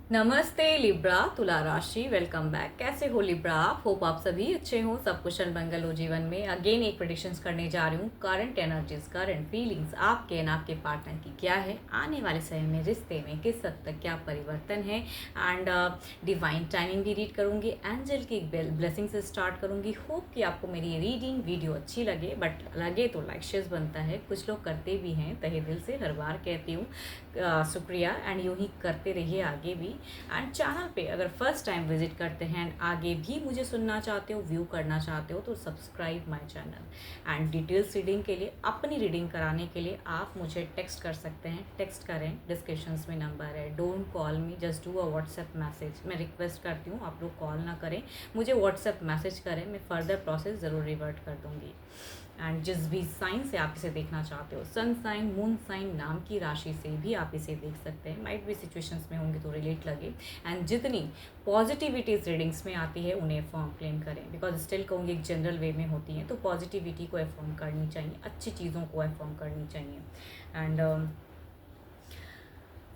नमस्ते लिब्रा तुला राशि, वेलकम बैक। कैसे हो लिब्रा आप? होप आप सभी अच्छे हो, सब कुशल मंगल हो जीवन में। अगेन एक प्रेडिक्शंस करने जा रही हूँ। करंट एनर्जीज, करंट फीलिंग्स आपके एंड आपके पार्टनर की क्या है, आने वाले समय में रिश्ते में किस हद तक क्या परिवर्तन है। एंड डिवाइन टाइमिंग भी रीड करूँगी, एंजल की ब्लेसिंग से स्टार्ट करूँगी। होप कि आपको मेरी ये रीडिंग वीडियो अच्छी लगे, बट लगे तो लाइक शेयर बनता है। कुछ लोग करते भी हैं, तहे दिल से हर बार कहती हूँ शुक्रिया। एंड यूँ ही करते रहिए आगे भी। एंड चैनल पे अगर फर्स्ट टाइम विजिट करते हैं एंड आगे भी मुझे सुनना चाहते हो, व्यू करना चाहते हो, तो subscribe my channel. And details reading के लिए, अपनी रीडिंग कराने के लिए आप मुझे टेक्स्ट कर सकते हैं। टेक्स्ट करें, डिस्क्रिप्शंस में नंबर है। Don't call me, just do a WhatsApp message. मैं रिक्वेस्ट करती हूँ आप लोग कॉल ना करें, मुझे व्हाट्सएप मैसेज करें, मैं फर्दर प्रोसेस ज़रूर रिवर्ट कर दूँगी। एंड जिस भी साइन से आप इसे देखना चाहते हो, सन साइन, मून साइन, नाम की राशि से भी आप इसे देख सकते हैं। माइट भी सिचुएशंस में होंगे तो रिलेट लगे। एंड जितनी पॉजिटिविटीज रीडिंग्स में आती है उन्हें अफर्म क्लेम करें, बिकॉज स्टिल कहूँगी एक जनरल वे में होती हैं, तो पॉजिटिविटी को अफर्म करनी चाहिए, अच्छी चीज़ों को अफर्म करनी चाहिए। एंड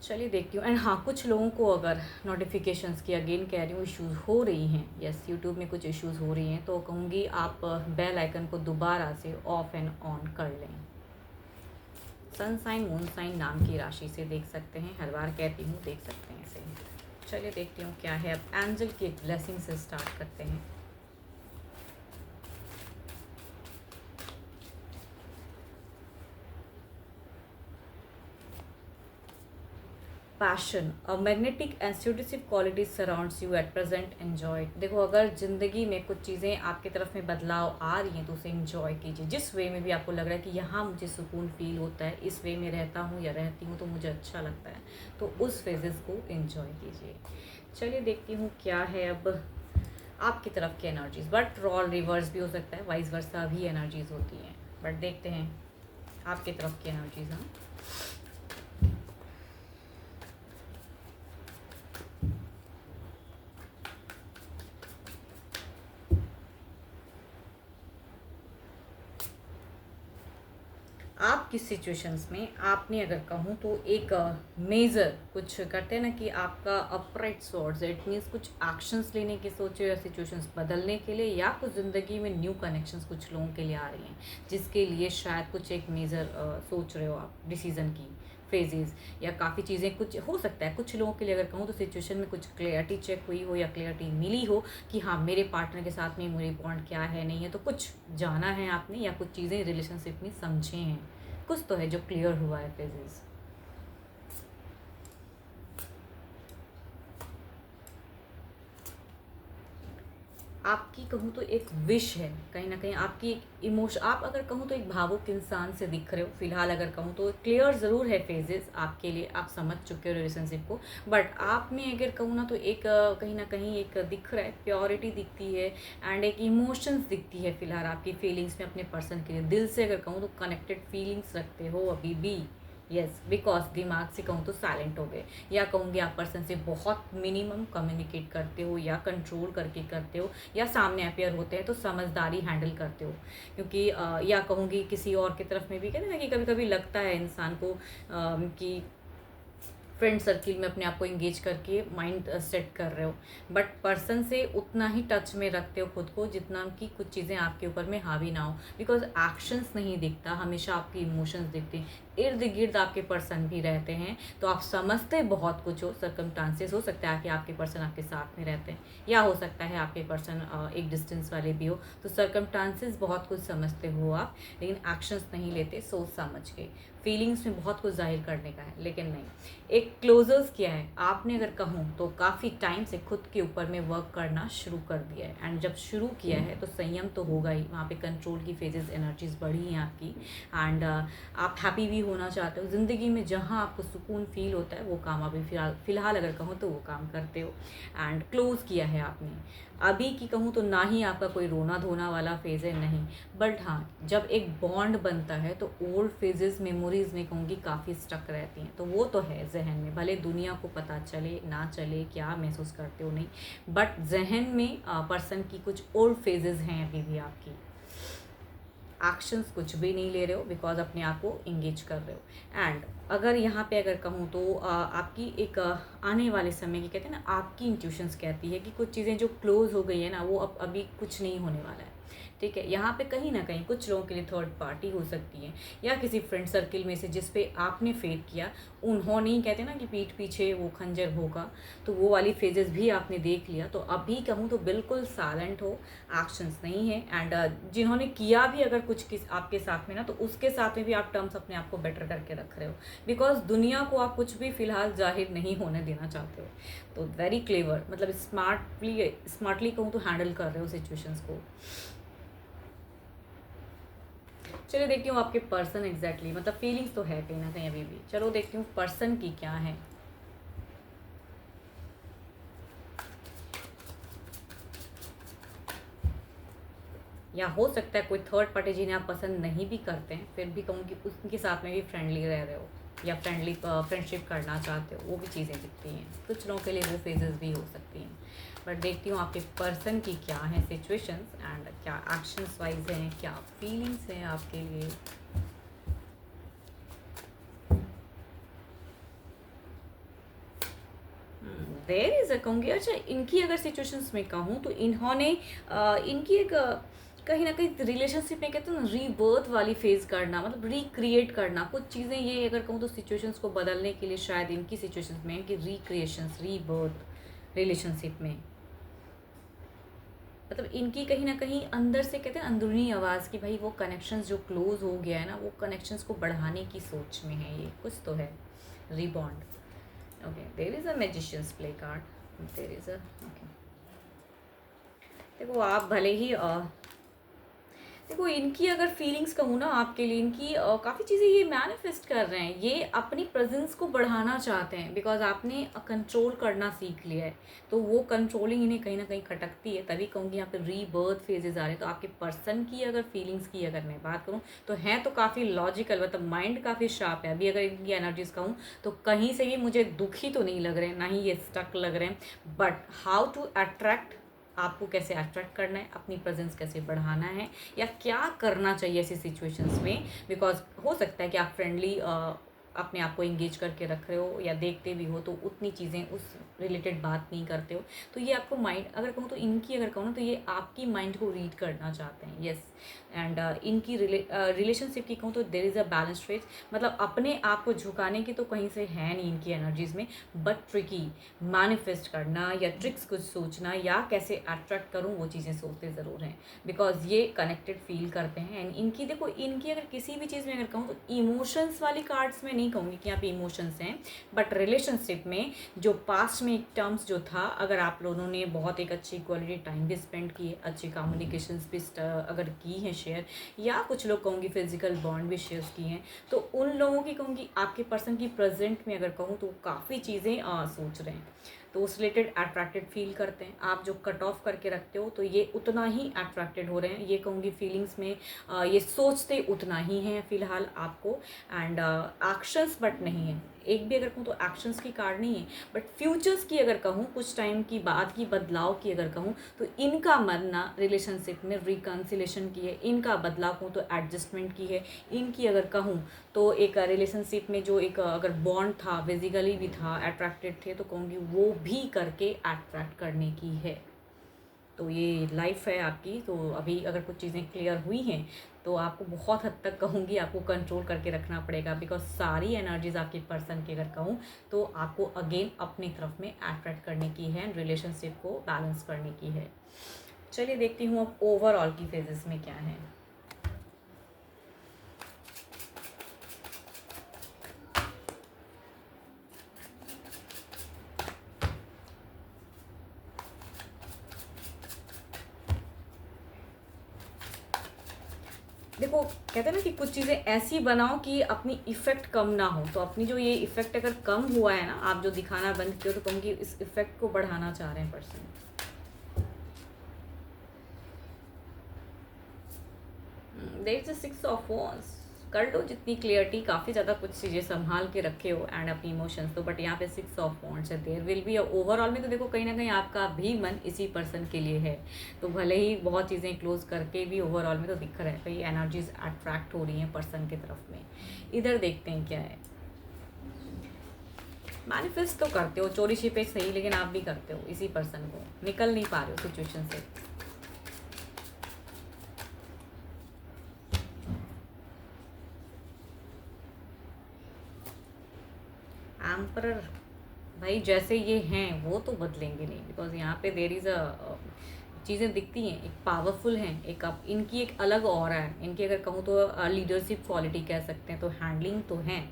चलिए देखती हूँ। एंड हाँ, कुछ लोगों को अगर नोटिफिकेशंस की, अगेन कह रही हूँ, इश्यूज़ हो रही हैं, यस यूट्यूब में कुछ इश्यूज़ हो रही हैं, तो कहूँगी आप बेल आइकन को दोबारा से ऑफ एंड ऑन कर लें। सन साइन, मून साइन, नाम की राशि से देख सकते हैं। हर बार कहती हूँ, देख सकते हैं इसे। चलिए देखती हूँ क्या है। अब एंजल की एक ब्लेसिंग से स्टार्ट करते हैं। Passion, a magnetic and seductive quality surrounds you at present, enjoy. देखो, अगर ज़िंदगी में कुछ चीज़ें आपकी तरफ में बदलाव आ रही हैं तो उसे एंजॉय कीजिए। जिस वे में भी आपको लग रहा है कि यहाँ मुझे सुकून फील होता है, इस वे में रहता हूँ या रहती हूँ तो मुझे अच्छा लगता है, तो उस फेजेस को एंजॉय कीजिए। चलिए देखती हूँ क्या है अब आपकी तरफ की एनर्जीज। बट रॉल रिवर्स भी हो सकता है, वाइस वर्सा भी एनर्जीज होती हैं, बट देखते हैं आपकी तरफ की एनर्जीज। हाँ, आपकी सिचुएशंस में आपने अगर कहूँ तो एक मेजर कुछ करते हैं ना कि आपका अपराइट सोर्स, इट मीन्स कुछ एक्शंस लेने की सोचे या सिचुएशंस बदलने के लिए, या कुछ ज़िंदगी में न्यू कनेक्शंस कुछ लोगों के लिए आ रही हैं, जिसके लिए शायद कुछ एक मेजर सोच रहे हो आप, डिसीजन की फेजेस, या काफ़ी चीज़ें कुछ हो सकता है। कुछ लोगों के लिए अगर कहूँ तो सिचुएशन में कुछ क्लियरिटी चेक हुई हो या क्लियरिटी मिली हो कि हाँ, मेरे पार्टनर के साथ में मेरी बॉन्ड क्या है, नहीं है, तो कुछ जाना है आपने, या कुछ चीज़ें रिलेशनशिप में समझे हैं, कुछ तो है जो क्लियर हुआ है फेजेस। आपकी कहूँ तो एक विश है, कहीं ना कहीं आपकी एक इमोशन, आप अगर कहूँ तो एक भावुक इंसान से दिख रहे हो फिलहाल। अगर कहूँ तो क्लियर ज़रूर है फेजेस आपके लिए, आप समझ चुके हो रिलेशनशिप को, बट आप में अगर कहूँ ना तो एक कहीं ना कहीं एक दिख रहा है, प्योरिटी दिखती है, एंड एक इमोशंस दिखती है फिलहाल आपकी फीलिंग्स में अपने पर्सन के लिए। दिल से अगर कहूँ तो कनेक्टेड फीलिंग्स रखते हो अभी भी, यस, बिकॉज दिमाग से कहूँ तो साइलेंट हो गए, या कहूँगी आप पर्सन से बहुत मिनिमम कम्युनिकेट करते हो, या कंट्रोल करके करते हो, या सामने अपेयर होते हैं तो समझदारी हैंडल करते हो। क्योंकि या कहूँगी किसी और की तरफ में भी कहते हैं ना कि कभी कभी लगता है इंसान को कि फ्रेंड सर्किल में अपने आप को इंगेज करके माइंड सेट कर रहे हो, बट पर्सन से उतना ही टच में रखते हो खुद को जितना कि कुछ चीज़ें आपके ऊपर में हावी ना हो, बिकॉज एक्शंस नहीं दिखता, हमेशा आपके इमोशंस दिखते हैं। इर्द गिर्द आपके पर्सन भी रहते हैं, तो आप समझते बहुत कुछ हो। सर्कमस्टांसेस हो सकता है कि आपके पर्सन आपके साथ में रहते हैं, या हो सकता है आपके पर्सन एक डिस्टेंस वाले भी हो, तो सर्कमस्टांसेस बहुत कुछ समझते हो आप, लेकिन एक्शंस नहीं लेते सोच समझ के। फीलिंग्स में बहुत कुछ जाहिर करने का है, लेकिन नहीं, एक क्लोजर्स किया है आपने अगर कहूँ तो काफ़ी टाइम से खुद के ऊपर में वर्क करना शुरू कर दिया है। एंड जब शुरू किया है तो संयम तो होगा ही, वहाँ पे कंट्रोल की फेजेस, एनर्जीज बढ़ी हैं आपकी। एंड आप हैप्पी भी होना चाहते हो ज़िंदगी में, जहाँ आपको सुकून फील होता है वो काम अभी फ़िलहाल अगर कहूँ तो वो काम करते हो। एंड क्लोज़ किया है आपने। अभी की कहूँ तो ना ही आपका कोई रोना धोना वाला फेज़ है, नहीं, बट हाँ, जब एक बॉन्ड बनता है तो ओल्ड फेजेस, मेमोरीज में कहूँगी काफ़ी स्टक रहती हैं, तो वो तो है जहन में, भले दुनिया को पता चले ना चले क्या महसूस करते हो, नहीं, बट जहन में पर्सन की कुछ ओल्ड फेजेस हैं अभी भी आपकी। एक्शंस कुछ भी नहीं ले रहे हो, बिकॉज अपने आप को इंगेज कर रहे हो। एंड अगर यहाँ पे अगर कहूँ तो आपकी एक आने वाले समय की कहते हैं ना, आपकी इंट्यूशंस कहती है कि कुछ चीज़ें जो क्लोज हो गई है ना, वो अब अभी कुछ नहीं होने वाला है। ठीक है, यहाँ पे कहीं ना कहीं कुछ लोगों के लिए थर्ड पार्टी हो सकती है, या किसी फ्रेंड सर्किल में से जिस पे आपने फेथ किया, उन्होंने ही कहते हैं ना कि पीठ पीछे वो खंजर होगा, तो वो वाली फेजेस भी आपने देख लिया। तो अभी कहूँ तो बिल्कुल साइलेंट हो, एक्शंस नहीं है। एंड जिन्होंने किया भी अगर कुछ आपके साथ में ना, तो उसके साथ में भी आप टर्म्स अपने आप को बेटर करके रख रहे हो, बिकॉज दुनिया को आप कुछ भी फिलहाल जाहिर नहीं होने देना चाहते हो। तो वेरी क्लेवर, मतलब स्मार्टली कहूँ तो हैंडल कर रहे हो सिचुएशंस को। चलो देखती हूँ आपके पर्सन एग्जैक्टली मतलब फीलिंग्स तो है कहीं ना कहीं अभी भी। चलो देखती हूँ पर्सन की क्या है। या हो सकता है कोई थर्ड पार्टी जिन्हें आप पसंद नहीं भी करते हैं, फिर भी कहूँ कि उनके साथ में भी फ्रेंडली रह रहे हो, या फ्रेंडशिप करना चाहते हो, वो भी चीज़ें दिखती हैं। कुछ लोगों के लिए वो फेजेस भी हो सकती हैं। बट देखती हूँ आपके पर्सन की क्या है सिचुएशंस, एंड क्या एक्शंस वाइज हैं, क्या फीलिंग्स हैं आपके लिए। देयर इज़ अ कहूँगी। अच्छा, इनकी अगर सिचुएशंस में कहूँ तो इन्होंने इनकी एक कहीं ना कहीं रिलेशनशिप में कहते हैं ना, रीबर्थ वाली फेज करना, मतलब रिक्रिएट करना कुछ चीज़ें। ये अगर कहूँ तो सिचुएशंस को बदलने के लिए शायद इनकी सिचुएशंस में है कि रिक्रिएशंस, रीबर्थ रिलेशनशिप में। मतलब इनकी कहीं ना कहीं अंदर से कहते हैं अंदरूनी आवाज़ कि भाई वो कनेक्शंस जो क्लोज हो गया है ना, वो कनेक्शंस को बढ़ाने की सोच में है। ये कुछ तो है, rebound. Okay, there is a magician's play card. There is a okay. देखो आप भले ही देखो इनकी अगर फीलिंग्स कहूँ ना आपके लिए, इनकी काफ़ी चीज़ें ये मैनिफेस्ट कर रहे हैं, ये अपनी प्रेजेंस को बढ़ाना चाहते हैं, बिकॉज आपने कंट्रोल करना सीख लिया है। तो वो कंट्रोलिंग इन्हें कहीं ना कहीं खटकती है, तभी कहूँगी यहाँ पे रीबर्थ फेजेस आ रहे हैं। तो आपके पर्सन की अगर फीलिंग्स की अगर मैं बात करूँ तो हैं तो काफ़ी लॉजिकल, मतलब माइंड काफ़ी शार्प है। अभी अगर इनकी एनर्जीज कहूँ तो कहीं से भी मुझे दुखी तो नहीं लग रहे हैं, ना ही ये स्टक लग रहे हैं। बट हाउ टू अट्रैक्ट, आपको कैसे अट्रैक्ट करना है, अपनी प्रेजेंस कैसे बढ़ाना है, या क्या करना चाहिए ऐसी सिचुएशंस में। बिकॉज हो सकता है कि आप फ्रेंडली अपने आप को इंगेज करके रख रहे हो, या देखते भी हो तो उतनी चीज़ें उस रिलेटेड बात नहीं करते हो। तो ये आपको माइंड अगर कहूँ तो इनकी अगर कहूँ ना, तो ये आपकी माइंड को रीड करना चाहते हैं। येस, एंड इनकी रिलेशनशिप की कहूँ तो there is a balance phase, मतलब अपने आप को झुकाने की तो कहीं से है नहीं इनकी एनर्जीज में, बट ट्रिकी मैनिफेस्ट करना या ट्रिक्स कुछ सोचना या कैसे अट्रैक्ट करूँ, वो चीज़ें सोचते ज़रूर हैं, बिकॉज ये कनेक्टेड फील करते हैं। एंड इनकी देखो, इनकी अगर किसी भी चीज़ में अगर कहूँ तो इमोशंस वाली कार्ड्स में नहीं कहूँगी कि यहाँ पे इमोशंस हैं, बट रिलेशनशिप में जो पास्ट में एक टर्म्स जो था, अगर आप लोगों ने बहुत एक अच्छी क्वालिटी टाइम भी स्पेंड की है, अच्छी कम्युनिकेशंस भी अगर की हैं शेयर, या कुछ लोग कहूँगी फिजिकल बॉन्ड भी शेयर किए हैं, तो उन लोगों की कहूँगी आपके पर्सन की प्रेजेंट में अगर कहूँ तो काफ़ी चीज़ें सोच रहे हैं, तो उस रिलेटेड अट्रैक्टेड फील करते हैं। आप जो कट ऑफ करके रखते हो तो ये उतना ही अट्रैक्टेड हो रहे हैं, ये कहूँगी फीलिंग्स में ये सोचते उतना ही हैं फ़िलहाल आपको। एंड एक्शंस बट नहीं है, एक भी अगर कहूँ तो एक्शंस की कार्ड नहीं है, बट फ्यूचर्स की अगर कहूँ, कुछ टाइम की बाद की बदलाव की अगर कहूँ, तो इनका मन ना रिलेशनशिप में रिकन्सिलेशन की है, इनका बदलाव कहूँ तो एडजस्टमेंट की है, इनकी अगर कहूँ तो एक रिलेशनशिप में जो एक अगर बॉन्ड था, फिजिकली भी था, अट्रैक्टेड थे, तो कहूँगी वो भी करके अट्रैक्ट करने की है। तो ये लाइफ है आपकी। तो अभी अगर कुछ चीज़ें क्लियर हुई हैं तो आपको बहुत हद तक कहूँगी आपको कंट्रोल करके रखना पड़ेगा, बिकॉज सारी एनर्जीज आपके पर्सन की अगर कहूँ तो आपको अगेन अपनी तरफ में अट्रैक्ट करने की है, रिलेशनशिप को बैलेंस करने की है। चलिए देखती हूँ अब ओवरऑल की फेजेस में क्या है। देखो कहते हैं ना कि कुछ चीज़ें ऐसी बनाओ कि अपनी इफ़ेक्ट कम ना हो, तो अपनी जो ये इफ़ेक्ट अगर कम हुआ है ना, आप जो दिखाना बंद किए हो, तो कहूँगी इस इफ़ेक्ट को बढ़ाना चाह रहे हैं person. There is a 6 of wands. कर लो जितनी क्लियरिटी, काफ़ी ज़्यादा कुछ चीज़ें संभाल के रखे हो एंड अपनी इमोशंस। तो बट यहाँ पे 6 ऑफ वॉन्ड्स है, देयर विल बी ओवरऑल में तो देखो कहीं ना कहीं आपका भी मन इसी पर्सन के लिए है। तो भले ही बहुत चीज़ें क्लोज करके भी ओवरऑल में तो दिख रहा है, कई एनर्जीज अट्रैक्ट हो रही हैं पर्सन की तरफ में। इधर देखते हैं क्या है। मैनिफेस्ट तो करते हो चोरी छिपे सही, लेकिन आप भी करते हो इसी पर्सन को, निकल नहीं पा रहे हो सिचुएशन से। एम्परर, भाई जैसे ये हैं वो तो बदलेंगे नहीं, बिकॉज यहाँ पे देर इज़ अ चीज़ें दिखती हैं, एक पावरफुल हैं, एक अब इनकी एक अलग ऑरा है इनकी, अगर कहूँ तो लीडरशिप क्वालिटी कह सकते हैं, तो हैंडलिंग तो हैं।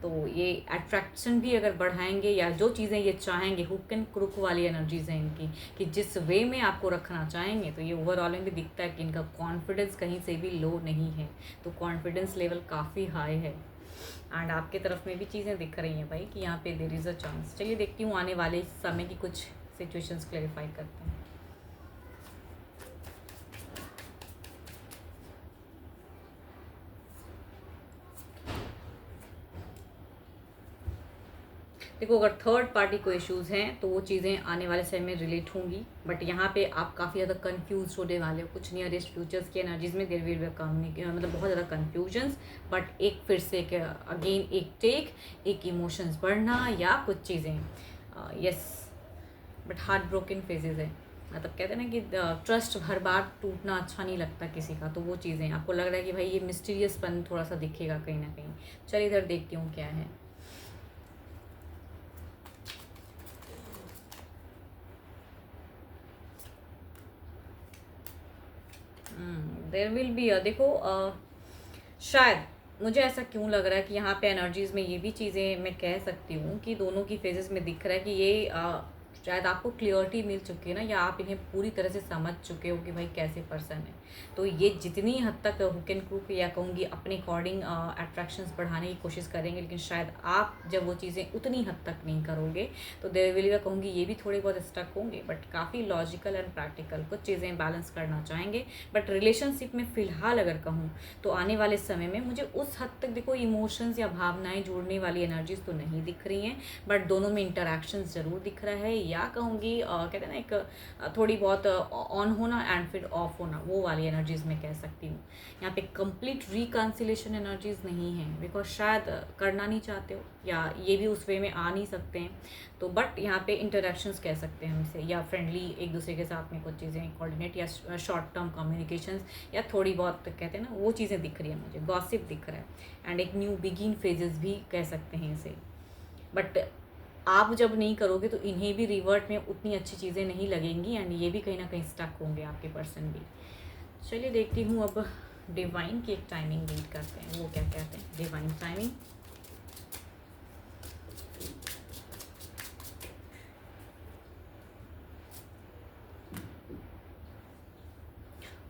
तो ये अट्रैक्शन भी अगर बढ़ाएंगे, या जो चीज़ें ये चाहेंगे, हुक एंड क्रुक वाली एनर्जीज हैं इनकी, कि जिस वे में आपको रखना चाहेंगे, तो ये ओवरऑल में भी दिखता है कि इनका कॉन्फिडेंस कहीं से भी लो नहीं है। तो कॉन्फिडेंस लेवल काफ़ी हाई है एंड आपके तरफ में भी चीज़ें दिख रही हैं भाई कि यहाँ पे देर इज़ अ चांस। चलिए देखती हूँ आने वाले समय की कुछ सिचुएशंस क्लैरिफाई करते हैं। देखो अगर थर्ड पार्टी को इश्यूज़ हैं तो वो चीज़ें आने वाले समय में रिलेट होंगी, बट यहाँ पे आप काफ़ी ज़्यादा कंफ्यूज होने वाले हो। कुछ नियरेस्ट फ्यूचर्स की एनर्जीज में देर विल बी मतलब बहुत ज़्यादा कन्फ्यूजन्स, बट एक फिर से अगेन एक टेक, एक इमोशंस बढ़ना या कुछ चीज़ें yes, but heart broken phases है। मतलब कहते हैं ना कि ट्रस्ट हर बार टूटना अच्छा नहीं लगता किसी का, तो वो चीज़ें आपको लग रहा है कि भाई ये मिस्टीरियसपन थोड़ा सा दिखेगा कहीं ना कहीं। चलिए इधर देखती हूँ क्या है। देर विल बी देखो शायद मुझे ऐसा क्यों लग रहा है कि यहाँ पे एनर्जीज में ये भी चीज़ें मैं कह सकती हूँ कि दोनों की फेजेस में दिख रहा है कि ये शायद आपको क्लियरिटी मिल चुकी है ना, या आप इन्हें पूरी तरह से समझ चुके हो कि भाई कैसे पर्सन है। तो ये जितनी हद तक हुक एंड क्रूक या कहूँगी अपने अकॉर्डिंग अट्रैक्शंस बढ़ाने की कोशिश करेंगे, लेकिन शायद आप जब वो चीज़ें उतनी हद तक नहीं करोगे तो देर विल बी कहूँगी ये भी थोड़े बहुत स्टक होंगे, बट काफ़ी लॉजिकल एंड प्रैक्टिकल कुछ चीज़ें बैलेंस करना चाहेंगे। बट रिलेशनशिप में फ़िलहाल अगर कहूँ तो आने वाले समय में मुझे उस हद तक देखो इमोशंस या भावनाएं जोड़ने वाली एनर्जीज तो नहीं दिख रही हैं, बट दोनों में इंटरेक्शंस ज़रूर दिख रहा है, या कहूँगी कहते हैं ना एक थोड़ी बहुत ऑन होना एंड फिर ऑफ होना, वो वाली एनर्जीज मैं कह सकती हूँ। यहाँ पे कंप्लीट रिकन्सिलेशन एनर्जीज नहीं है, बिकॉज शायद करना नहीं चाहते हो, या ये भी उस वे में आ नहीं सकते हैं। तो बट यहाँ पे इंटरेक्शंस कह सकते हैं हमसे, या फ्रेंडली एक दूसरे के साथ में कुछ चीज़ें कोऑर्डिनेट, या शॉर्ट टर्म कम्युनिकेशंस, या थोड़ी बहुत कहते हैं ना वो चीज़ें दिख रही है मुझे, गॉसिप दिख रहा है एंड एक न्यू बिगिन फेजेस भी कह सकते हैं इसे। बट आप जब नहीं करोगे तो इन्हें भी रिवर्ट में उतनी अच्छी चीज़ें नहीं लगेंगी एंड ये भी कहीं ना कहीं स्टक होंगे आपके पर्सन भी। चलिए देखती हूँ अब डिवाइन की एक टाइमिंग रीड करते हैं, वो क्या कहते हैं divine timing.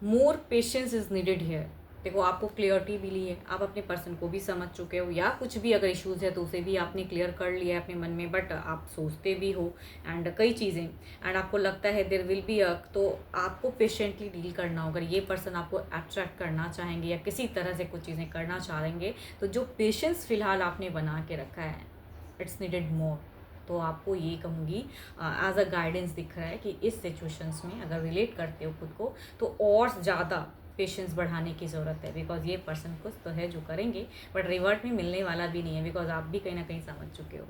More patience is needed here. देखो आपको क्लियरिटी मिली है, आप अपने पर्सन को भी समझ चुके हो, या कुछ भी अगर इश्यूज़ है तो उसे भी आपने क्लियर कर लिया है अपने मन में, बट आप सोचते भी हो एंड कई चीज़ें एंड आपको लगता है देर विल बी तो आपको पेशेंटली डील करना होगा। ये पर्सन आपको अट्रैक्ट करना चाहेंगे या किसी तरह से कुछ चीज़ें करना चाहेंगे, तो जो पेशेंस फिलहाल आपने बना के रखा है इट्स नीडेड मोर। तो आपको ये कहूँगी एज अ गाइडेंस दिख रहा है कि इस सिचुएशंस में अगर रिलेट करते हो खुद को तो और ज़्यादा पेशेंस बढ़ाने की ज़रूरत है, बिकॉज ये पर्सन कुछ तो है जो करेंगे, बट रिवर्ट में मिलने वाला भी नहीं है, बिकॉज आप भी कहीं ना कहीं समझ चुके हो।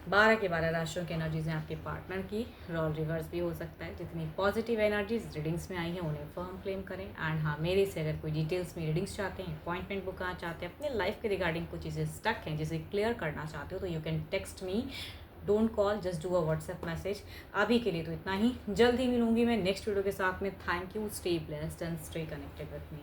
12 के 12 राशियों की एनर्जीज हैं आपके पार्टनर की, रोल रिवर्स भी हो सकता है। जितनी पॉजिटिव एनर्जीज रीडिंग्स में आई हैं उन्हें फर्म क्लेम करें एंड हाँ मेरे से अगर कोई डिटेल्स में रीडिंग्स चाहते हैं, अपॉइंटमेंट बुक करना चाहते हैं, अपने लाइफ के रिगार्डिंग कुछ चीज़ें स्टक हैं जिसे क्लियर करना चाहते हो, तो you can text me, don't call, just do a WhatsApp message. अभी के लिए तो इतना ही, जल्द ही मिलूंगी मैं नेक्स्ट वीडियो के साथ में। Thank you, stay blessed and stay connected with me.